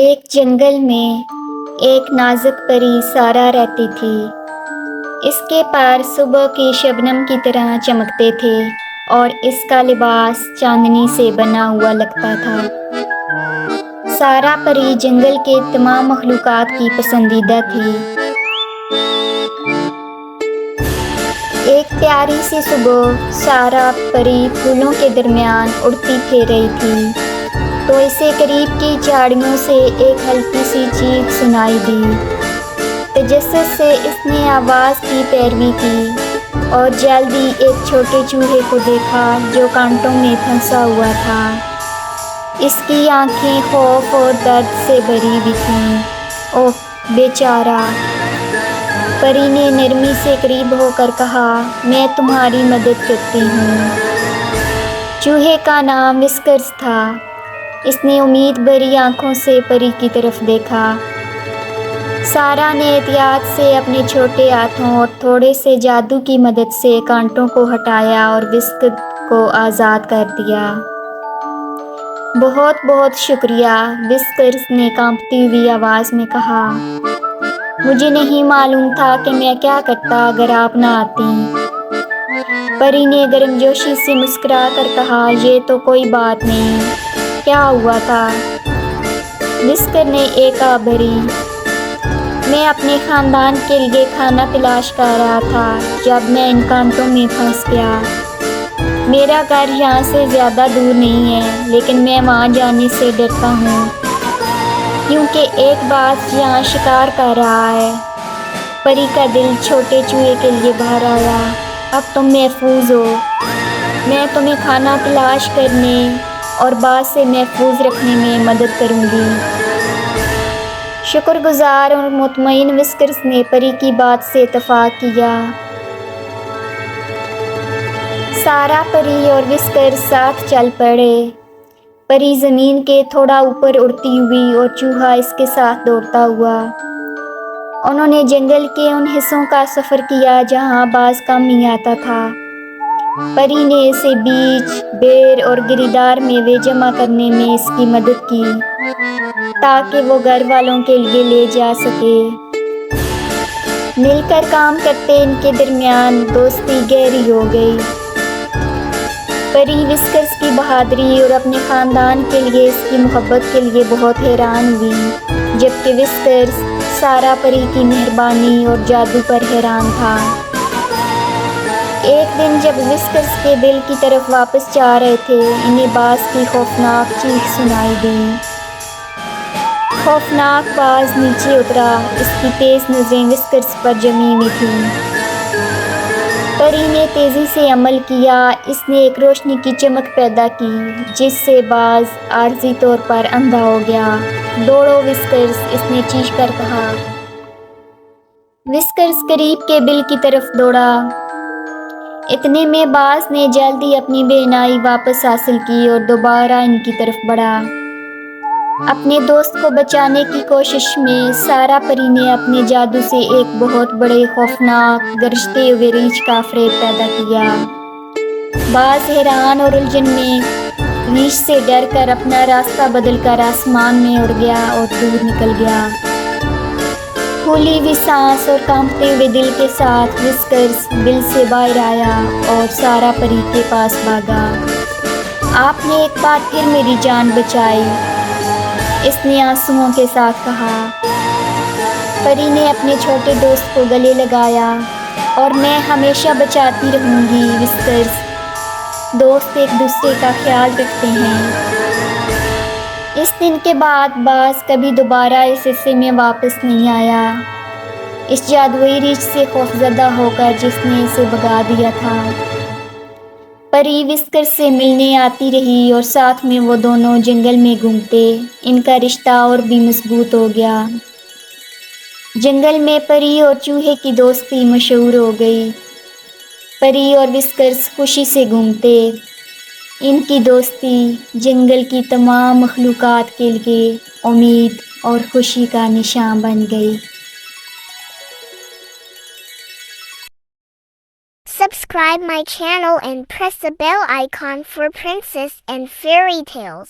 ایک جنگل میں ایک نازک پری سارا رہتی تھی۔ اس کے پیر صبح کی شبنم کی طرح چمکتے تھے اور اس کا لباس چاندنی سے بنا ہوا لگتا تھا۔ سارا پری جنگل کے تمام مخلوقات کی پسندیدہ تھی۔ ایک پیاری سی صبح سارا پری پھولوں کے درمیان اڑتی پھر رہی تھی تو اسے قریب کی جھاڑیوں سے ایک ہلکی سی چیخ سنائی دی۔ تجسس سے اس نے آواز کی پیروی کی اور جلدی ایک چھوٹے چوہے کو دیکھا جو کانٹوں میں پھنسا ہوا تھا۔ اس کی آنکھیں خوف اور درد سے بھری ہوئی تھیں۔ اوہ بیچارہ! پری نے نرمی سے قریب ہو کر کہا، میں تمہاری مدد کرتی ہوں۔ چوہے کا نام وسکرس تھا۔ اس نے امید بھری آنکھوں سے پری کی طرف دیکھا۔ سارا نے احتیاط سے اپنے چھوٹے ہاتھوں اور تھوڑے سے جادو کی مدد سے کانٹوں کو ہٹایا اور وسکرس کو آزاد کر دیا۔ بہت بہت شکریہ، وسکرس نے کانپتی ہوئی آواز میں کہا۔ مجھے نہیں معلوم تھا کہ میں کیا کرتا اگر آپ نہ آتی۔ پری نے گرمجوشی سے مسکرا کر کہا، یہ تو کوئی بات نہیں، کیا ہوا تھا؟ وسکر نے ایک آہ بھری۔ میں اپنے خاندان کے لیے کھانا تلاش کر رہا تھا جب میں ان کانٹوں میں پھنس گیا۔ میرا گھر یہاں سے زیادہ دور نہیں ہے لیکن میں وہاں جانے سے ڈرتا ہوں کیونکہ ایک باز یہاں شکار کر رہا ہے۔ پری کا دل چھوٹے چوہے کے لیے بھر آیا۔ اب تم محفوظ ہو۔ میں تمہیں کھانا تلاش کرنے اور باز سے محفوظ رکھنے میں مدد کروں گی۔ شکر گزار اور مطمئن وسکرس نے پری کی بات سے اتفاق کیا۔ سارا پری اور وسکرس ساتھ چل پڑے۔ پری زمین کے تھوڑا اوپر اڑتی ہوئی اور چوہا اس کے ساتھ دوڑتا ہوا۔ انہوں نے جنگل کے ان حصوں کا سفر کیا جہاں باز کم ہی آتا تھا۔ پری نے اسے بیج، بیر اور گری دار میوے جمع کرنے میں اس کی مدد کی تاکہ وہ گھر والوں کے لیے لے جا سکے۔ مل کر کام کرتے ان کے درمیان دوستی گہری ہو گئی۔ پری وسکرس کی بہادری اور اپنے خاندان کے لیے اس کی محبت کے لیے بہت حیران ہوئی جبکہ وسکرس سارا پری کی مہربانی اور جادو پر حیران تھا۔ ایک دن جب وسکرس کے بل کی طرف واپس جا رہے تھے انہیں باز کی خوفناک چیخ سنائی دی۔ خوفناک باز نیچے اترا، اس کی تیز نظریں وسکرس پر جمی ہوئی تھیں۔ پری نے تیزی سے عمل کیا، اس نے ایک روشنی کی چمک پیدا کی جس سے باز عارضی طور پر اندھا ہو گیا۔ دوڑو وسکرس، اس نے چیخ کر کہا۔ وسکرس قریب کے بل کی طرف دوڑا۔ اتنے میں باز نے جلدی اپنی بینائی واپس حاصل کی اور دوبارہ ان کی طرف بڑھا۔ اپنے دوست کو بچانے کی کوشش میں سارا پری نے اپنے جادو سے ایک بہت بڑے خوفناک گرجتے ہوئے ریچھ کا فریب پیدا کیا۔ باز حیران اور الجھن میں ریچھ سے ڈر کر اپنا راستہ بدل کر آسمان میں اڑ گیا اور دور نکل گیا۔ پھولی ہوئی سانس اور کانپتے ہوئے دل کے ساتھ وسکرس بل سے باہر آیا اور سارا پری کے پاس بھاگا۔ آپ نے ایک بار پھر میری جان بچائی، اس نے آنسوؤں کے ساتھ کہا۔ پری نے اپنے چھوٹے دوست کو گلے لگایا اور میں ہمیشہ بچاتی رہوں گی وسکرس، دوست ایک دوسرے کا خیال رکھتے ہیں۔ اس دن کے بعد باز کبھی دوبارہ اس حصے میں واپس نہیں آیا، اس جادوئی ریچھ سے خوفزدہ ہو کر جس نے اسے بھگا دیا تھا۔ پری وسکرس سے ملنے آتی رہی اور ساتھ میں وہ دونوں جنگل میں گھومتے، ان کا رشتہ اور بھی مضبوط ہو گیا۔ جنگل میں پری اور چوہے کی دوستی مشہور ہو گئی۔ پری اور وسکرس خوشی سے گھومتے، ان کی دوستی جنگل کی تمام مخلوقات کے لیے امید اور خوشی کا نشان بن گئی۔ Subscribe my channel and press the bell icon for princess and fairy tales.